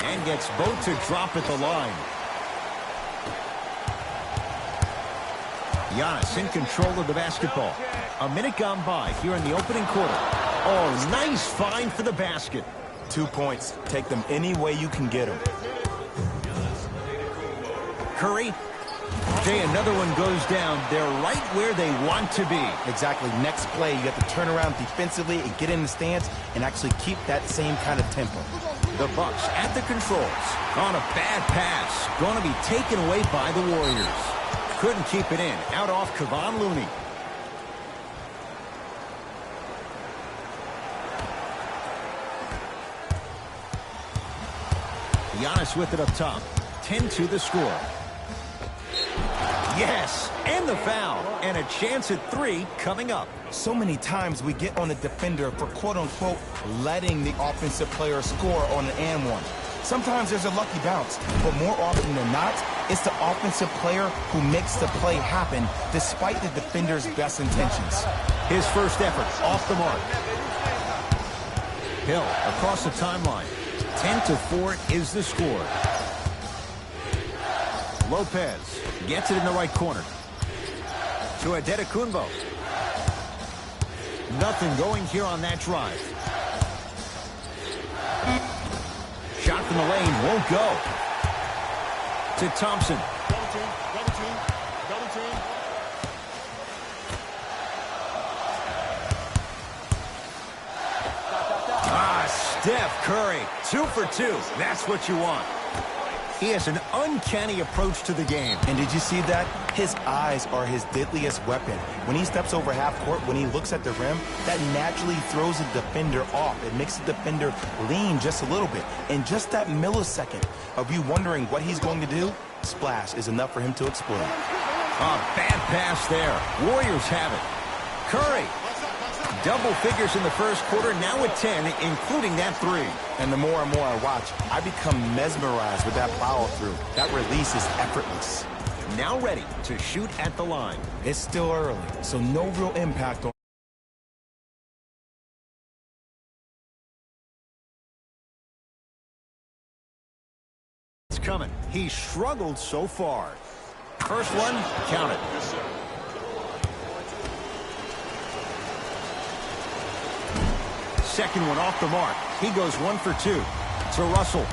And gets both to drop at the line. Giannis in control of the basketball. A minute gone by here in the opening quarter. Oh, nice find for the basket. 2 points. Take them any way you can get them. Curry. Jay, another one goes down. They're right where they want to be. Exactly. Next play, you have to turn around defensively and get in the stance and actually keep that same kind of tempo. The Bucks at the controls. On a bad pass. Going to be taken away by the Warriors. Couldn't keep it in. Out off Kevon Looney. Giannis with it up top. 10-2 the score. Yes, and the foul. And a chance at 3 coming up. So many times we get on the defender for quote-unquote letting the offensive player score on an and one. Sometimes there's a lucky bounce, but more often than not, it's the offensive player who makes the play happen despite the defender's best intentions. His first effort off the mark. Hill across the timeline. 10-4 is the score. Lopez gets it in the right corner. To Antetokounmpo. Nothing going here on that drive. Shot from the lane won't go. To Thompson. Double team, double team, double team. Steph Curry, 2 for 2. That's what you want. He has an uncanny approach to the game. And did you see that? His eyes are his deadliest weapon. When he steps over half court, when he looks at the rim, that naturally throws the defender off. It makes the defender lean just a little bit. In just that millisecond of you wondering what he's going to do, splash is enough for him to explode. A bad pass there. Warriors have it. Curry. Double figures in the first quarter, now at 10, including that 3. And the more and more I watch, I become mesmerized with that follow-through. That release is effortless. Now ready to shoot at the line. It's still early, so no real impact on. It's coming. He struggled so far. First one, count it. Second one off the mark. He goes 1 for 2. To Russell.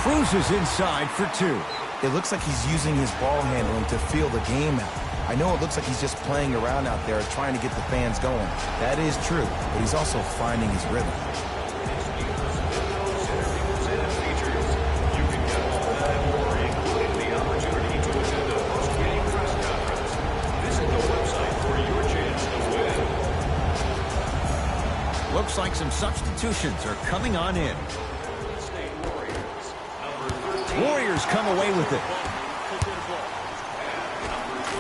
Cruises inside for 2. It looks like he's using his ball handling to feel the game out. I know it looks like he's just playing around out there trying to get the fans going. That is true, but he's also finding his rhythm. Looks like some substitutions are coming on in. Warriors come away with it.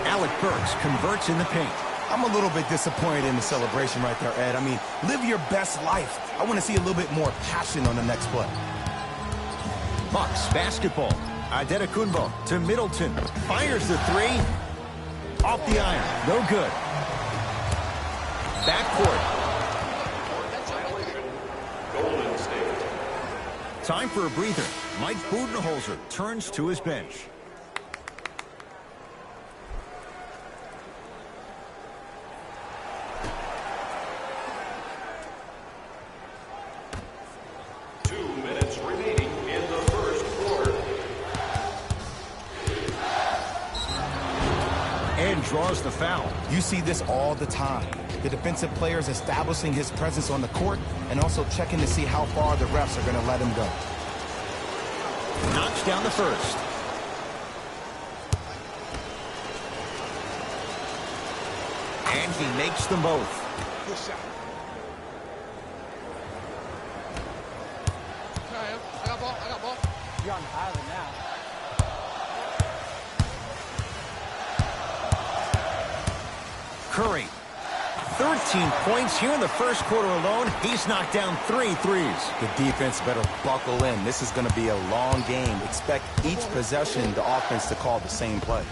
Alec Burks converts in the paint. I'm a little bit disappointed in the celebration right there, Ed. I mean, live your best life. I want to see a little bit more passion on the next play. Bucks basketball. Antetokounmpo to Middleton. Fires the 3. Off the iron. No good. Backcourt. Time for a breather. Mike Budenholzer turns to his bench. And draws the foul. You see this all the time. The defensive players establishing his presence on the court and also checking to see how far the refs are going to let him go. Knocks down the first. And he makes them both. Good shot. I got ball. I got ball. You're on the island now. Curry. 13 points here in the first quarter alone. He's knocked down 3 threes. The defense better buckle in. This is going to be a long game. Expect each possession the offense to call the same play.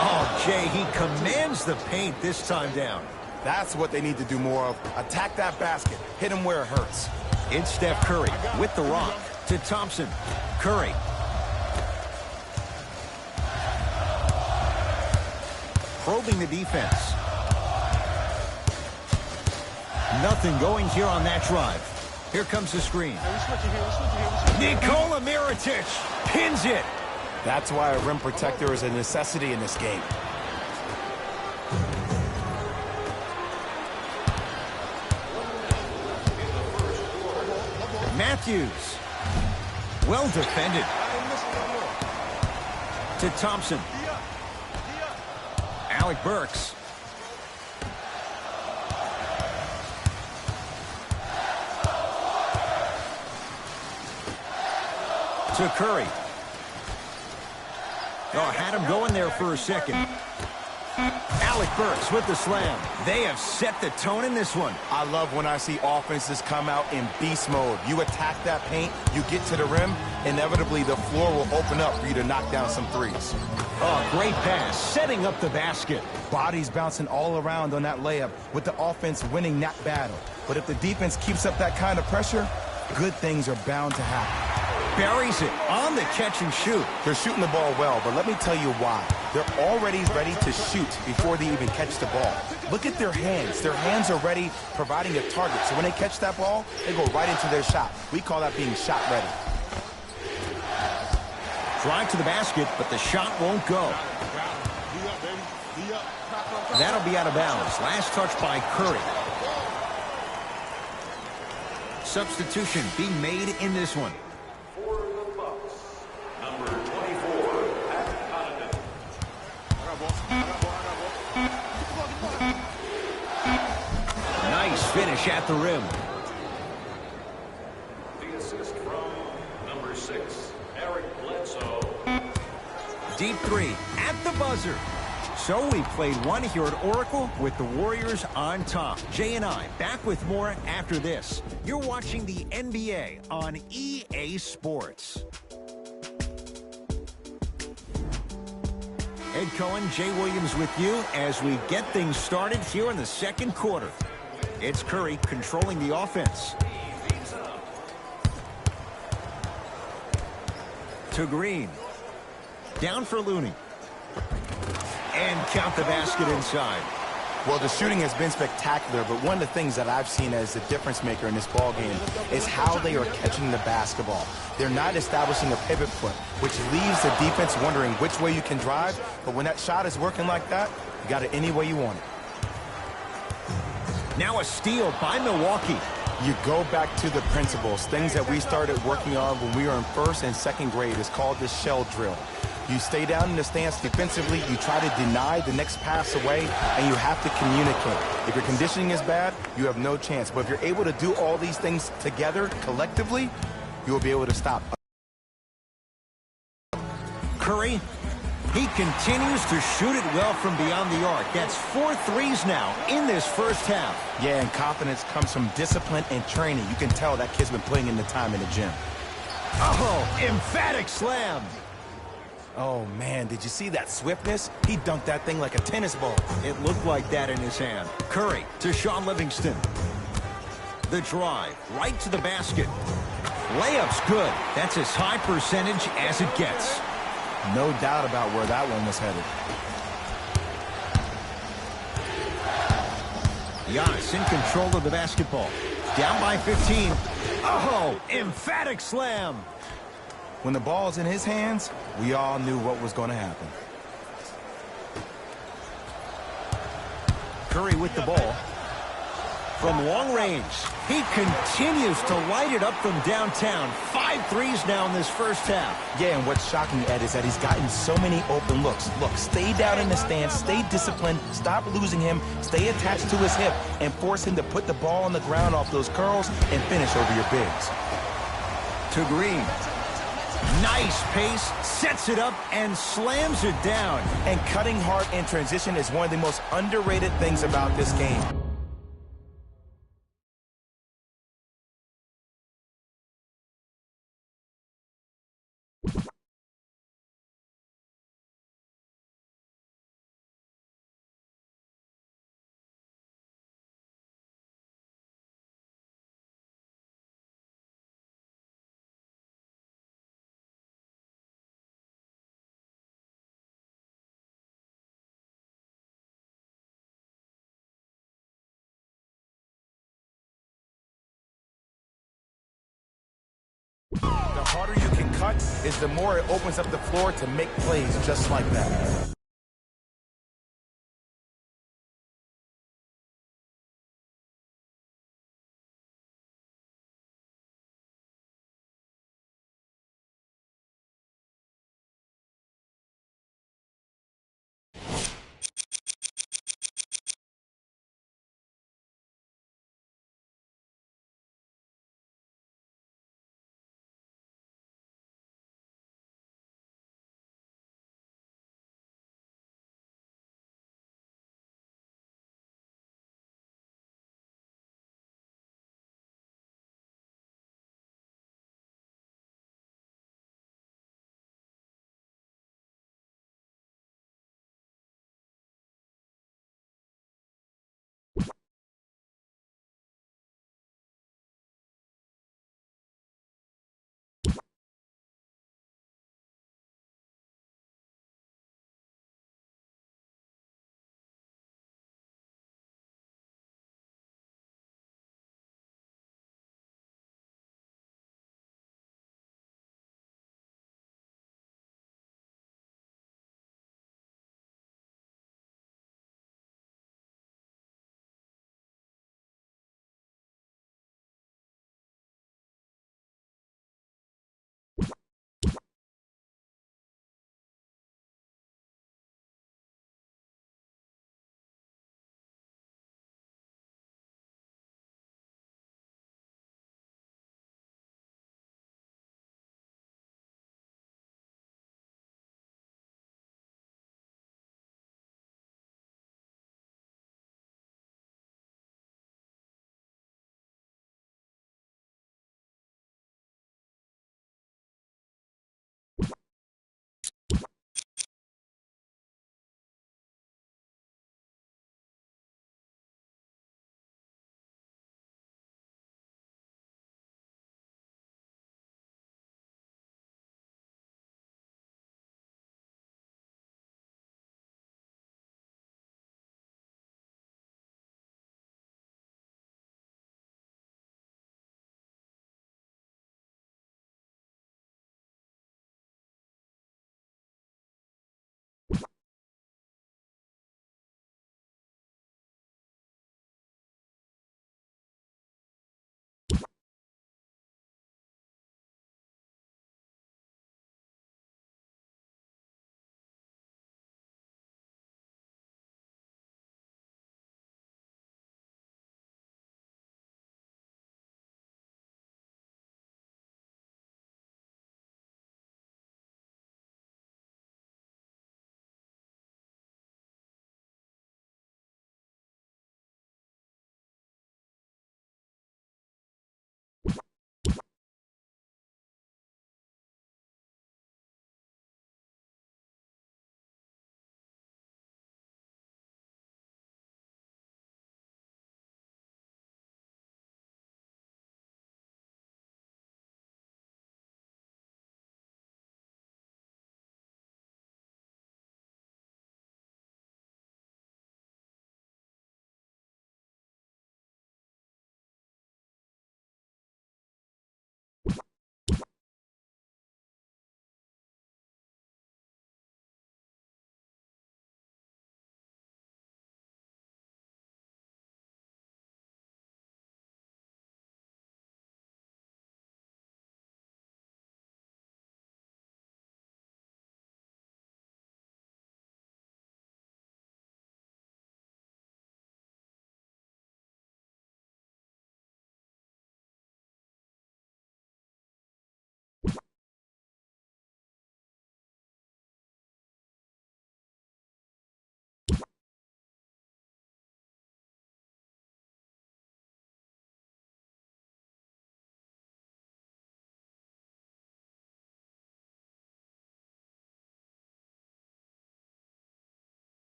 Oh, Jay, he commands the paint this time down. That's what they need to do more of. Attack that basket. Hit him where it hurts. It's Steph Curry with the rock to Thompson. Curry. Probing the defense. Nothing going here on that drive. Here comes the screen. Nikola Mirotic pins it. That's why a rim protector is a necessity in this game. Matthews. Well defended. To Thompson. Alec Burks. To Curry. Oh, had him going there for a second. Alec Burks with the slam. They have set the tone in this one. I love when I see offenses come out in beast mode. You attack that paint, you get to the rim, inevitably the floor will open up for you to knock down some threes. Oh, great pass, setting up the basket. Bodies bouncing all around on that layup with the offense winning that battle. But if the defense keeps up that kind of pressure, good things are bound to happen. Buries it on the catch and shoot. They're shooting the ball well, but let me tell you why. They're already ready to shoot before they even catch the ball. Look at their hands. Their hands are ready, providing a target. So when they catch that ball, they go right into their shot. We call that being shot ready. Drive to the basket, but the shot won't go. That'll be out of bounds. Last touch by Curry. Substitution being made in this one. Nice finish at the rim. The assist from number 6, Eric Bledsoe. Deep three at the buzzer. So we played one here at Oracle with the Warriors on top. Jay and I back with more after this. You're watching the NBA on EA Sports. Ed Cohen, Jay Williams with you as we get things started here in the second quarter. It's Curry controlling the offense. To Green. Down for Looney. And count the basket inside. Well, the shooting has been spectacular, but one of the things that I've seen as the difference maker in this ball game is how they are catching the basketball. They're not establishing a pivot foot, which leaves the defense wondering which way you can drive, but when that shot is working like that, you got it any way you want it. Now a steal by Milwaukee. You go back to the principles, things that we started working on when we were in first and second grade. It's called the shell drill. You stay down in the stance defensively, you try to deny the next pass away, and you have to communicate. If your conditioning is bad, you have no chance. But if you're able to do all these things together, collectively, you will be able to stop. Curry, he continues to shoot it well from beyond the arc. That's 4 threes now in this first half. Yeah, and confidence comes from discipline and training. You can tell that kid's been putting in the time in the gym. Oh, emphatic slam. Oh, man, did you see that swiftness? He dunked that thing like a tennis ball. It looked like that in his hand. Curry to Shaun Livingston. The drive right to the basket. Layup's good. That's as high percentage as it gets. No doubt about where that one was headed. Giannis in control of the basketball. Down by 15. Oh, emphatic slam. When the ball's in his hands, we all knew what was going to happen. Curry with the ball. From long range, he continues to light it up from downtown. 5 threes now in this first half. Yeah, and what's shocking, Ed, is that he's gotten so many open looks. Look, stay down in the stance, stay disciplined, stop losing him, stay attached to his hip, and force him to put the ball on the ground off those curls and finish over your bigs. To Green. Nice pace, sets it up, and slams it down. And cutting hard in transition is one of the most underrated things about this game. The harder you can cut is the more it opens up the floor to make plays just like that.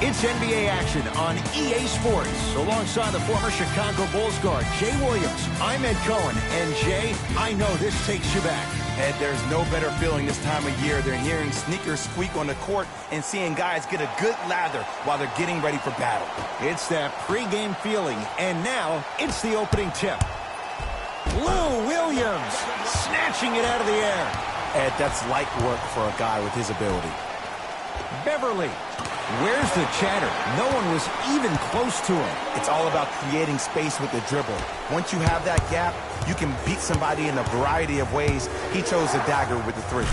It's NBA action on EA Sports. Alongside the former Chicago Bulls guard, Jay Williams, I'm Ed Cohen. And Jay, I know this takes you back. Ed, there's no better feeling this time of year than hearing sneakers squeak on the court and seeing guys get a good lather while they're getting ready for battle. It's that pregame feeling, and now it's the opening tip. Lou Williams snatching it out of the air. Ed, that's light work for a guy with his ability. Beverly, where's the chatter? No one was even close to him. It's all about creating space with the dribble. Once you have that gap, you can beat somebody in a variety of ways. He chose the dagger with the three.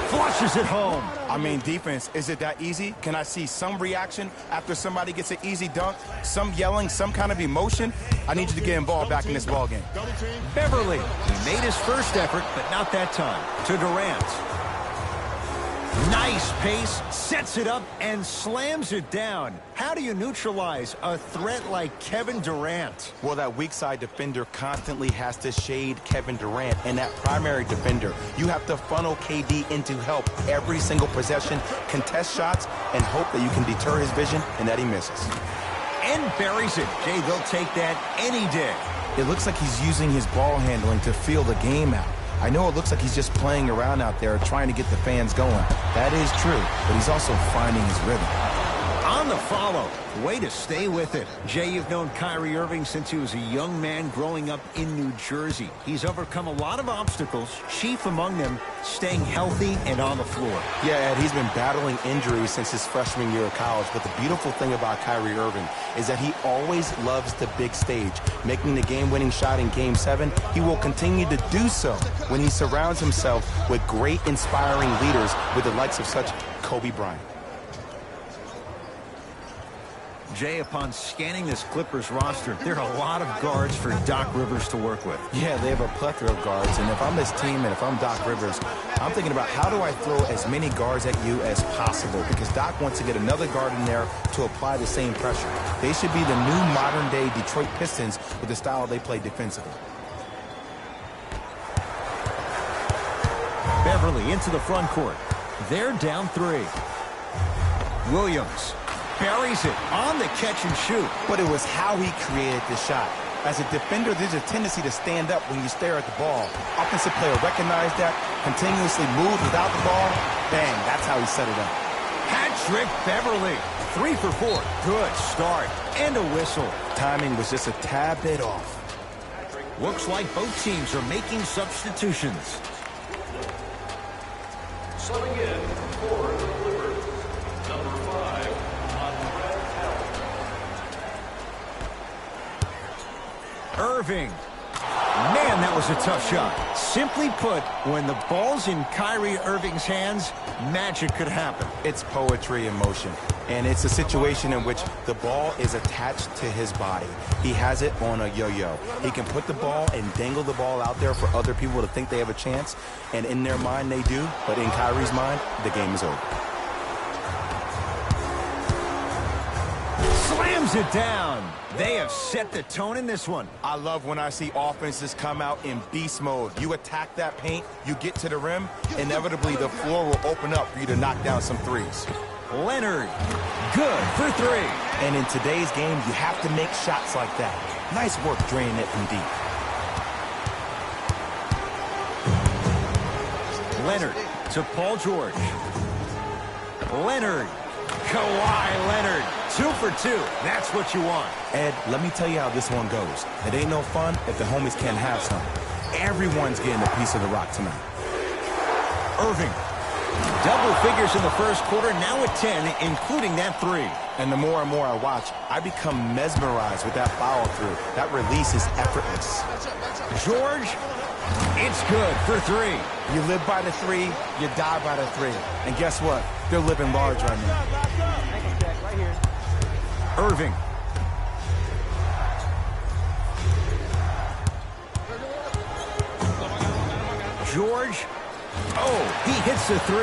Flushes it home. I mean, defense, is it that easy? Can I see some reaction after somebody gets an easy dunk? Some yelling, some kind of emotion? I need you to get involved back in this ballgame. Beverly, he made his first effort, but not that time. To Durant. Nice pace, sets it up, and slams it down. How do you neutralize a threat like Kevin Durant? Well, that weak side defender constantly has to shade Kevin Durant, and that primary defender, you have to funnel KD into help every single possession, contest shots, and hope that you can deter his vision and that he misses. And buries it. Jay, they'll take that any day. It looks like he's using his ball handling to feel the game out. I know it looks like he's just playing around out there trying to get the fans going. That is true, but he's also finding his rhythm. On the follow. Way to stay with it. Jay, you've known Kyrie Irving since he was a young man growing up in New Jersey. He's overcome a lot of obstacles, chief among them staying healthy and on the floor. Yeah, Ed, he's been battling injuries since his freshman year of college, but the beautiful thing about Kyrie Irving is that he always loves the big stage. Making the game-winning shot in Game 7, he will continue to do so when he surrounds himself with great, inspiring leaders with the likes of such Kobe Bryant. Jay, upon scanning this Clippers roster, there are a lot of guards for Doc Rivers to work with. Yeah, they have a plethora of guards, and if I'm this team and if I'm Doc Rivers, I'm thinking about how do I throw as many guards at you as possible, because Doc wants to get another guard in there to apply the same pressure. They should be the new modern-day Detroit Pistons with the style they play defensively. Beverly into the front court. They're down 3. Williams buries it on the catch and shoot. But it was how he created the shot. As a defender, there's a tendency to stand up when you stare at the ball. Offensive player recognized that, continuously moved without the ball. Bang, that's how he set it up. Hat-trick Beverly. 3 for 4. Good start. And a whistle. Timing was just a tad bit off. Looks like both teams are making substitutions. Subbing in for the Clippers, number 5, Irving. Man, that was a tough shot. Simply put, when the ball's in Kyrie Irving's hands, magic could happen. It's poetry in motion, and it's a situation in which the ball is attached to his body. He has it on a yo-yo. He can put the ball and dangle the ball out there for other people to think they have a chance, and in their mind they do, but in Kyrie's mind, the game is over. Slams it down. They have set the tone in this one. I love when I see offenses come out in beast mode. You attack that paint, you get to the rim, inevitably the floor will open up for you to knock down some threes. Leonard, good for 3. And in today's game, you have to make shots like that. Nice work draining it from deep. Leonard to Paul George. Leonard. Kawhi Leonard. 2 for 2. That's what you want. Ed, let me tell you how this one goes. It ain't no fun if the homies can't have some. Everyone's getting a piece of the rock tonight. Irving. Double figures in the first quarter, now at 10, including that 3. And the more and more I watch, I become mesmerized with that follow-through. That release is effortless. George, it's good for 3. You live by the 3, you die by the 3. And guess what? They're living large right now. Irving. George. Oh, he hits the 3.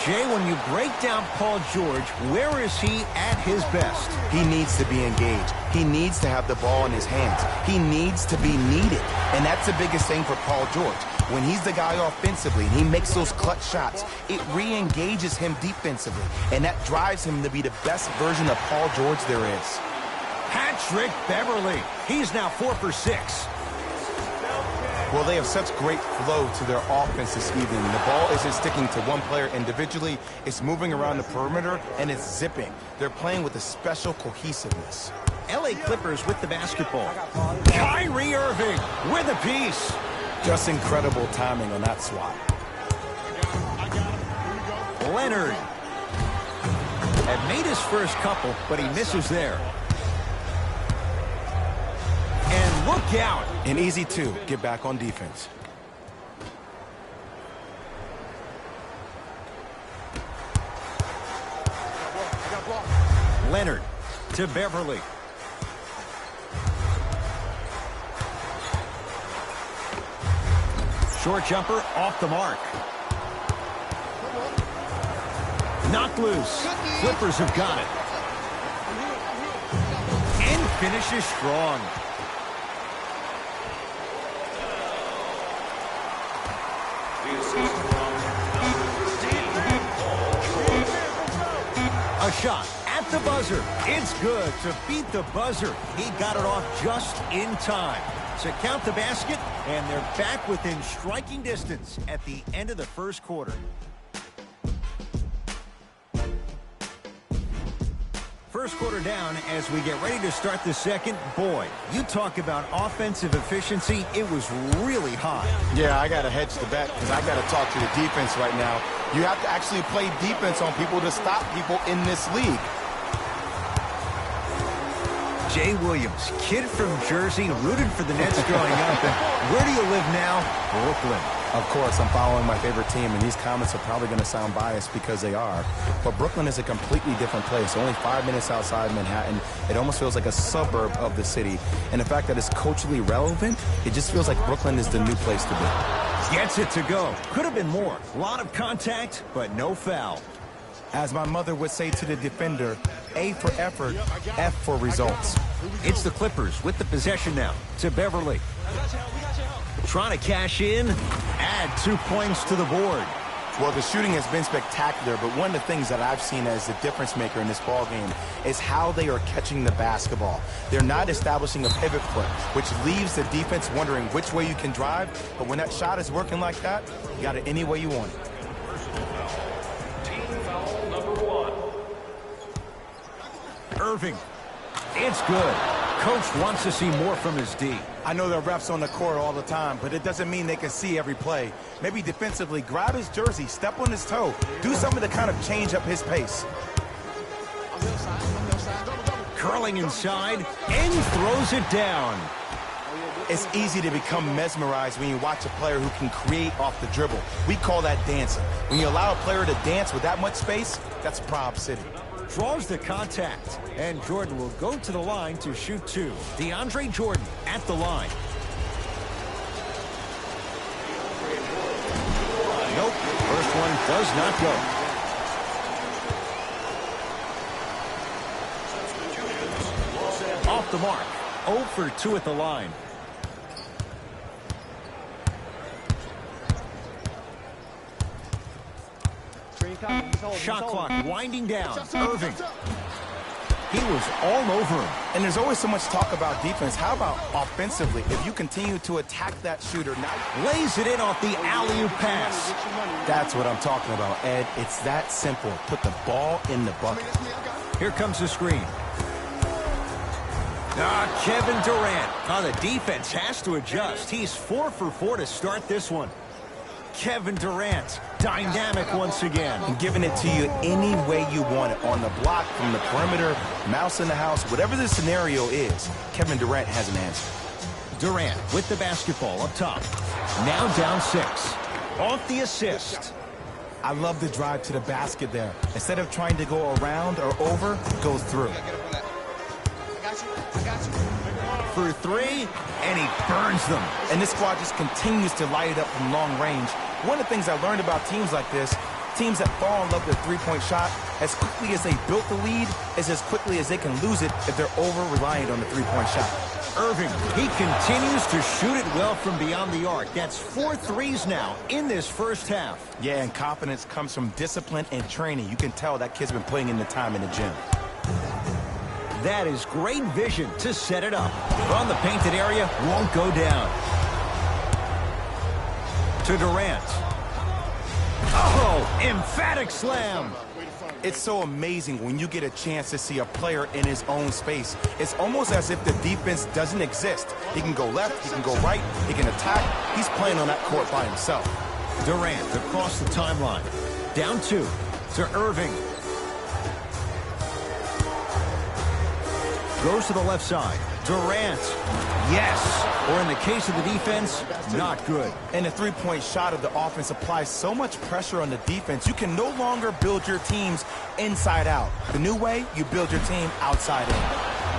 Jay, when you break down Paul George, where is he at his best? He needs to be engaged. He needs to have the ball in his hands. He needs to be needed. And that's the biggest thing for Paul George. When he's the guy offensively and he makes those clutch shots, it re-engages him defensively, and that drives him to be the best version of Paul George there is. Patrick Beverley. He's now 4 for 6. Well, they have such great flow to their offense this evening. The ball isn't sticking to one player individually. It's moving around the perimeter, and it's zipping. They're playing with a special cohesiveness. LA Clippers with the basketball. Kyrie Irving with a piece. Just incredible timing on that swat. Leonard had made his first couple, but he misses there. And look out. An easy two. Get back on defense. Leonard to Beverley. Short jumper off the mark. Knocked loose. Clippers have got it. And finishes strong. A shot at the buzzer. It's good to beat the buzzer. He got it off just in time to count the basket, and they're back within striking distance at the end of the first quarter. First quarter down as we get ready to start the second. Boy, you talk about offensive efficiency. It was really high. Yeah, I got to hedge the bet because I got to talk to the defense right now. You have to actually play defense on people to stop people in this league. Jay Williams, kid from Jersey, rooted for the Nets growing up. And where do you live now? Brooklyn. Of course, I'm following my favorite team, and these comments are probably going to sound biased because they are. But Brooklyn is a completely different place. Only 5 minutes outside Manhattan. It almost feels like a suburb of the city. And the fact that it's culturally relevant, it just feels like Brooklyn is the new place to be. Gets it to go. Could have been more. A lot of contact, but no foul. As my mother would say to the defender, A for effort, F for results. It's the Clippers with the possession now to Beverley. Trying to cash in, add 2 points to the board. Well, the shooting has been spectacular, but one of the things that I've seen as the difference maker in this ball game is how they are catching the basketball. They're not establishing a pivot foot, which leaves the defense wondering which way you can drive, but when that shot is working like that, you got it any way you want it. Irving. It's good. Coach wants to see more from his D. I know there are refs on the court all the time, but it doesn't mean they can see every play. Maybe defensively, grab his jersey, step on his toe, do something to kind of change up his pace. Curling inside and throws it down. It's easy to become mesmerized when you watch a player who can create off the dribble. We call that dancing. When you allow a player to dance with that much space, that's Prob City. Draws the contact, and Jordan will go to the line to shoot 2. DeAndre Jordan at the line. Nope, first one does not go. Off the mark, 0 for 2 at the line. Shot clock winding down. Irving. He was all over him. And there's always so much talk about defense. How about offensively? If you continue to attack that shooter, now lays it in off the alley-oop pass. That's what I'm talking about, Ed. It's that simple. Put the ball in the bucket. Here comes the screen. Kevin Durant. The defense has to adjust. He's 4 for 4 to start this one. Kevin Durant, dynamic once again. And giving it to you any way you want it. On the block, from the perimeter, mouse in the house, whatever the scenario is, Kevin Durant has an answer. Durant with the basketball up top. Now down 6. Off the assist. I love the drive to the basket there. Instead of trying to go around or over, go through. For 3, and he burns them. And this squad just continues to light it up from long range. One of the things I learned about teams like this, teams that fall in love with their three-point shot, as quickly as they built the lead, is as quickly as they can lose it if they're over-reliant on the three-point shot. Irving, he continues to shoot it well from beyond the arc. That's 4 threes now in this first half. Yeah, and confidence comes from discipline and training. You can tell that kid's been putting in the time in the gym. That is great vision to set it up. From the painted area, won't go down. To Durant. Oh, emphatic slam. It's so amazing when you get a chance to see a player in his own space. It's almost as if the defense doesn't exist. He can go left, he can go right, he can attack. He's playing on that court by himself. Durant across the timeline. Down 2 to Irving. Goes to the left side. Durant. Yes. Or in the case of the defense, not good. And the three-point shot of the offense applies so much pressure on the defense, you can no longer build your teams inside out. The new way, you build your team outside in.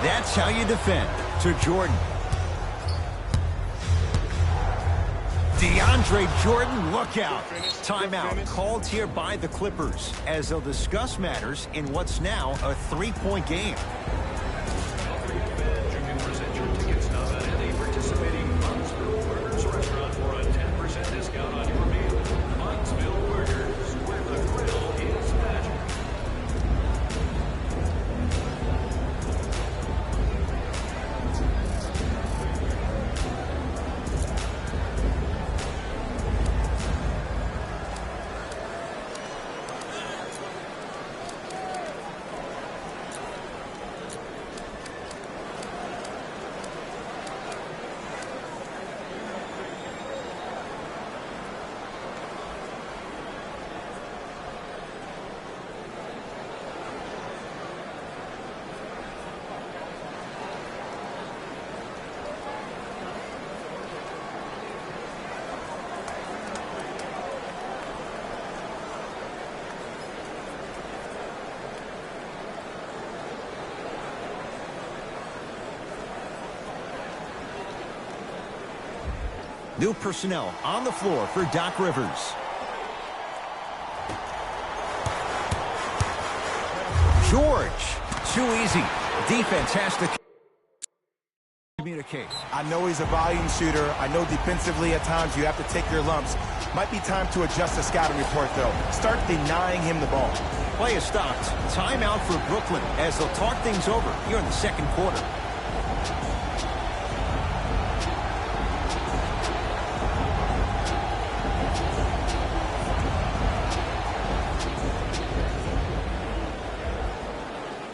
That's how you defend. To Jordan. DeAndre Jordan, look out. Timeout called here by the Clippers as they'll discuss matters in what's now a 3-point game. New personnel on the floor for Doc Rivers. George, too easy. Defense has to communicate. I know he's a volume shooter. I know defensively at times you have to take your lumps. Might be time to adjust the scouting report, though. Start denying him the ball. Play is stopped. Timeout for Brooklyn as they'll talk things over here in the second quarter.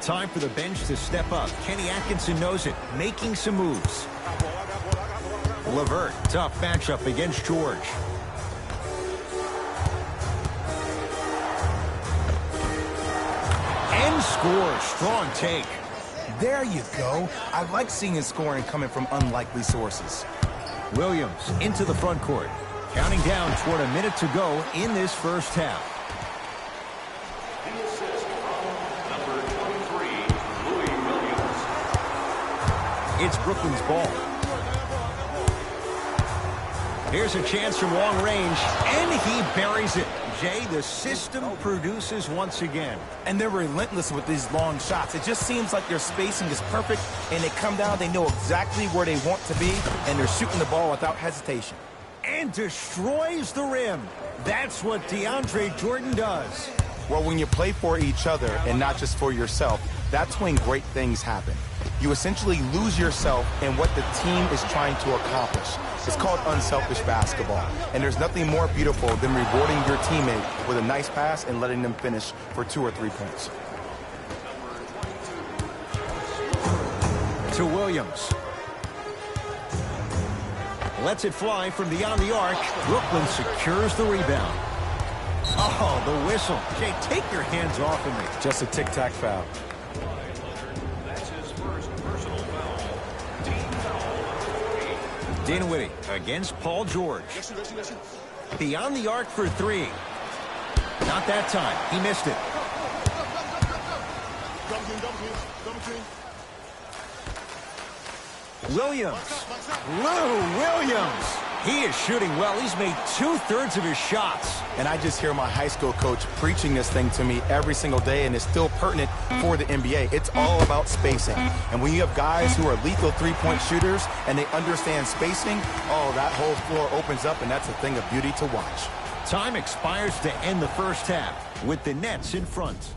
Time for the bench to step up. Kenny Atkinson knows it, making some moves. LeVert, tough matchup against George. And scores. Strong take. There you go. I like seeing his scoring coming from unlikely sources. Williams into the front court. Counting down toward a minute to go in this first half. It's Brooklyn's ball. Here's a chance from long range, and he buries it. Jay, the system produces once again. And they're relentless with these long shots. It just seems like their spacing is perfect, and they come down, they know exactly where they want to be, and they're shooting the ball without hesitation. And destroys the rim. That's what DeAndre Jordan does. Well, when you play for each other and not just for yourself, that's when great things happen. You essentially lose yourself in what the team is trying to accomplish. It's called unselfish basketball. And there's nothing more beautiful than rewarding your teammate with a nice pass and letting them finish for 2 or 3 points. To Williams. Lets it fly from beyond the arc. Brooklyn secures the rebound. Oh, the whistle. Jay, take your hands off of me. Just a tic-tac foul. Dinwiddie against Paul George. Beyond the arc for 3. Not that time. He missed it. Williams. Lou Williams. He is shooting well. He's made 2/3 of his shots. And I just hear my high school coach preaching this thing to me every single day, and it's still pertinent for the NBA. It's all about spacing. And when you have guys who are lethal three-point shooters and they understand spacing, oh, that whole floor opens up, and that's a thing of beauty to watch. Time expires to end the first half with the Nets in front.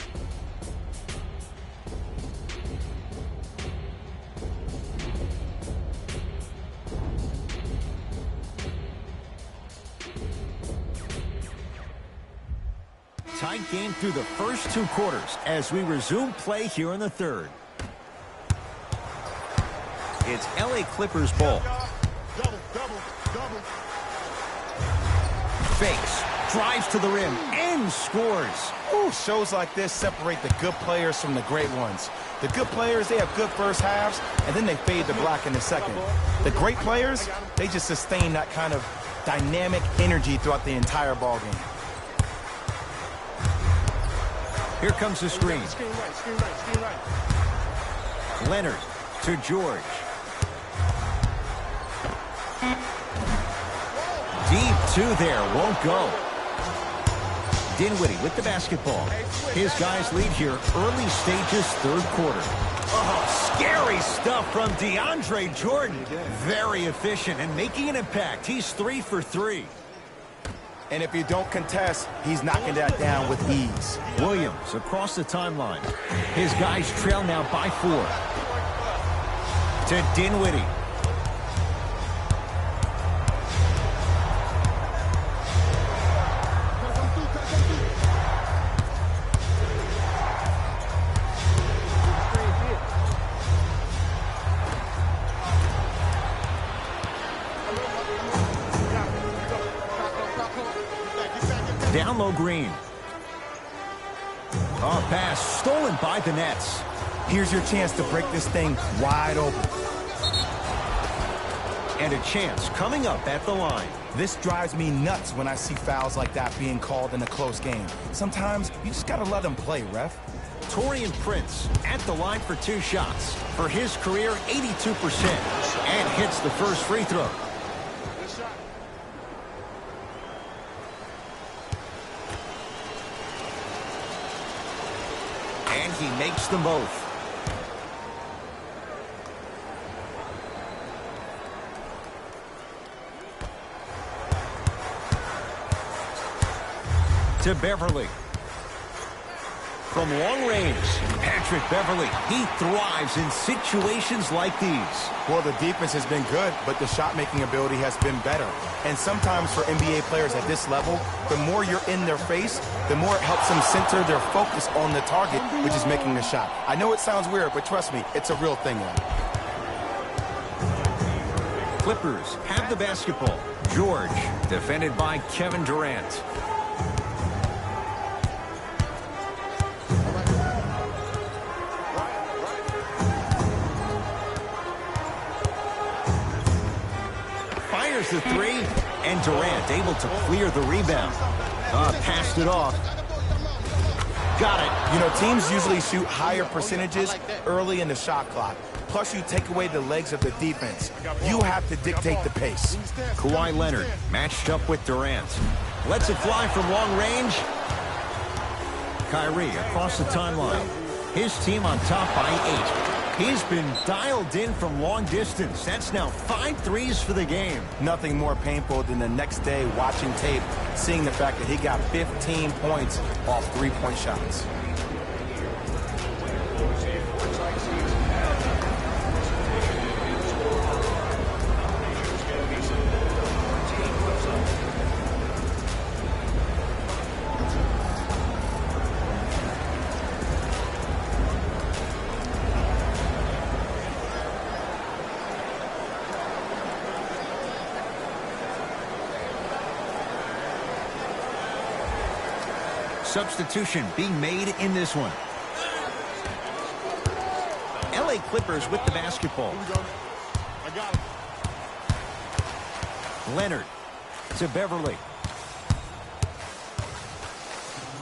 Tight game through the first 2 quarters as we resume play here in the third. It's LA Clippers ball. Fakes, drives to the rim, and scores. Ooh, shows like this separate the good players from the great ones. The good players, they have good first halves, and then they fade to black in the second. The great players, they just sustain that kind of dynamic energy throughout the entire ball game. Here comes the screen. Leonard to George. Deep 2 there, won't go. Dinwiddie with the basketball. His guys lead here, early stages, third quarter. Oh, scary stuff from DeAndre Jordan. Very efficient and making an impact. He's 3 for 3. And if you don't contest, he's knocking that down with ease. Williams across the timeline. His guys trail now by 4. To Dinwiddie. Down low, Green. Oh, pass stolen by the Nets. Here's your chance to break this thing wide open. And a chance coming up at the line. This drives me nuts when I see fouls like that being called in a close game. Sometimes you just gotta let them play, ref. Taurean Prince at the line for 2 shots. For his career, 82%. And hits the first free throw. And he makes them both. To Beverly. From long range, Patrick Beverly, he thrives in situations like these. Well, the defense has been good, but the shot-making ability has been better. And sometimes for NBA players at this level, the more you're in their face, the more it helps them center their focus on the target, which is making the shot. I know it sounds weird, but trust me, it's a real thing now. Clippers have the basketball. George, defended by Kevin Durant. Fires the 3, and Durant able to clear the rebound. Passed it off. Got it. You know, teams usually shoot higher percentages early in the shot clock. Plus, you take away the legs of the defense. You have to dictate the pace. Kawhi Leonard matched up with Durant. Lets it fly from long range. Kyrie across the timeline. His team on top by 8. He's been dialed in from long distance. That's now 5 threes for the game. Nothing more painful than the next day watching tape, seeing the fact that he got 15 points off three-point shots. Substitution being made in this one. LA Clippers with the basketball. I got it. Leonard to Beverly.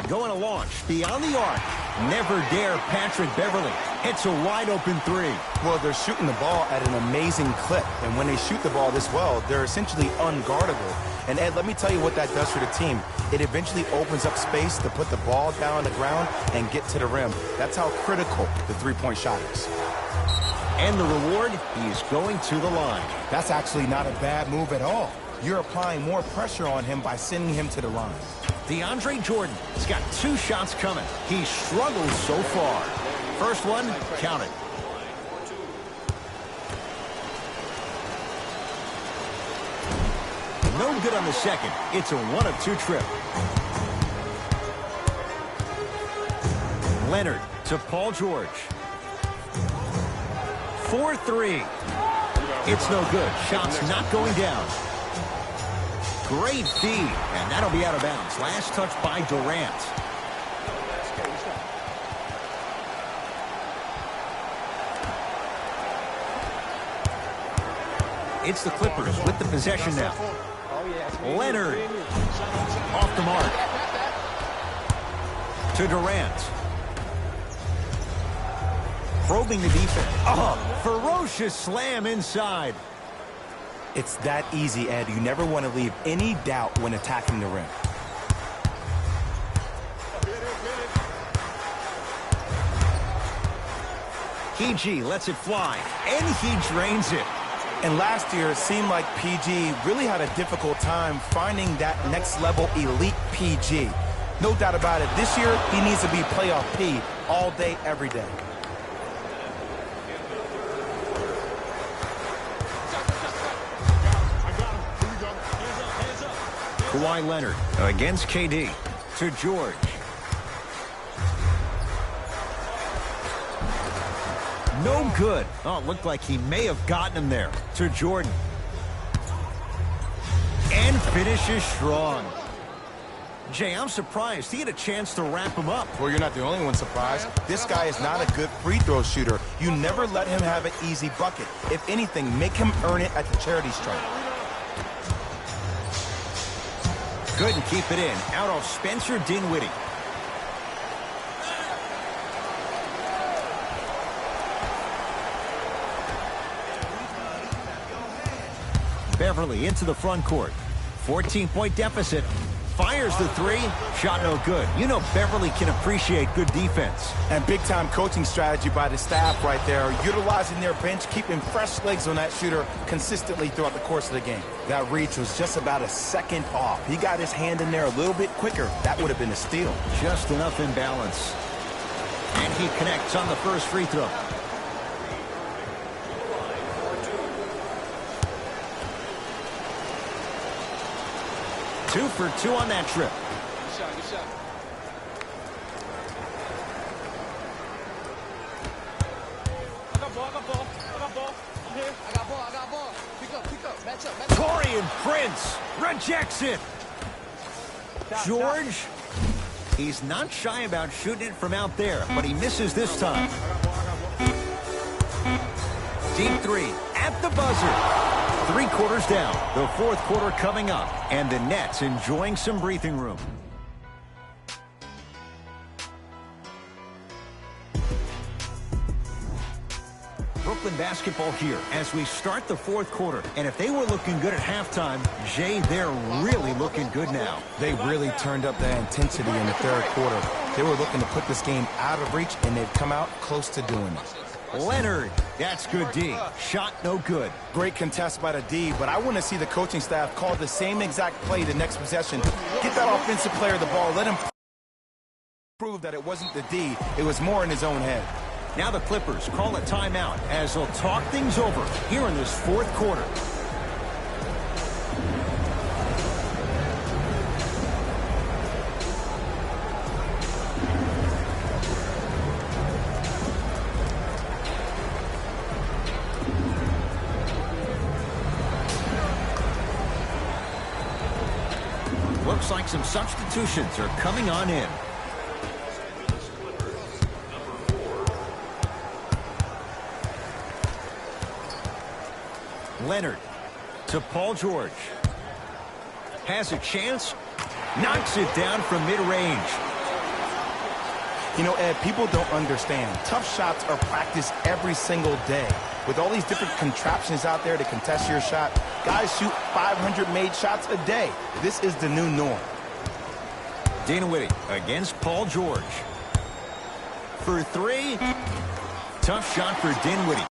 Going to launch beyond the arc. Never dare Patrick Beverly. It's a wide-open three. Well, they're shooting the ball at an amazing clip. And when they shoot the ball this well, they're essentially unguardable. And, Ed, let me tell you what that does for the team. It eventually opens up space to put the ball down on the ground and get to the rim. That's how critical the three-point shot is. And the reward, he's going to the line. That's actually not a bad move at all. You're applying more pressure on him by sending him to the line. DeAndre Jordan has got 2 shots coming. He struggles so far. First one, count it. No good on the second. It's a 1-of-2 trip. Leonard to Paul George. 4-3. It's no good. Shot's not going down. Great feed, and that'll be out of bounds. Last touch by Durant. It's the Clippers with the possession now. Leonard off the mark. To Durant. Probing the defense. Oh, ferocious slam inside. It's that easy, Ed. You never want to leave any doubt when attacking the rim. PG lets it fly, and he drains it. And last year, it seemed like PG really had a difficult time finding that next-level elite PG. No doubt about it, this year, he needs to be playoff P all day, every day. Kawhi Leonard against KD. To George. No good. Oh, it looked like he may have gotten him there. To Jordan. And finishes strong. Jay, I'm surprised. He had a chance to wrap him up. Well, you're not the only one surprised. This guy is not a good free throw shooter. You never let him have an easy bucket. If anything, make him earn it at the charity stripe. Couldn't keep it in. Out of Spencer Dinwiddie. Beverly into the front court. 14-point deficit. Fires the three. Shot no good. You know Beverly can appreciate good defense. And big-time coaching strategy by the staff right there, utilizing their bench, keeping fresh legs on that shooter consistently throughout the course of the game. That reach was just about a second off. He got his hand in there a little bit quicker. That would have been a steal. Just enough imbalance. And he connects on the first free throw. Two for two on that trip. Good shot, good shot. I got ball. I'm here. I got ball. Pick up. Match up. Torian Prince rejects it. George, he's not shy about shooting it from out there, but he misses this time. Deep three at the buzzer. 3 quarters down. The fourth quarter coming up, and the Nets enjoying some breathing room. Brooklyn basketball here as we start the fourth quarter. And if they were looking good at halftime, Jay, they're really looking good now. They really turned up that intensity in the third quarter. They were looking to put this game out of reach, and they've come out close to doing it. Leonard, that's good D. Shot no good. Great contest by the D, but I want to see the coaching staff call the same exact play the next possession. Get that offensive player the ball. Let him prove that it wasn't the D. It was more in his own head. Now the Clippers call a timeout as they'll talk things over here in this fourth quarter. Looks like some substitutions are coming on in. Leonard to Paul George. Has a chance. Knocks it down from mid-range. You know, Ed, people don't understand. Tough shots are practiced every single day. With all these different contraptions out there to contest your shot, guys shoot 500 made shots a day. This is the new norm. Dinwiddie against Paul George. For three. Tough shot for Dinwiddie.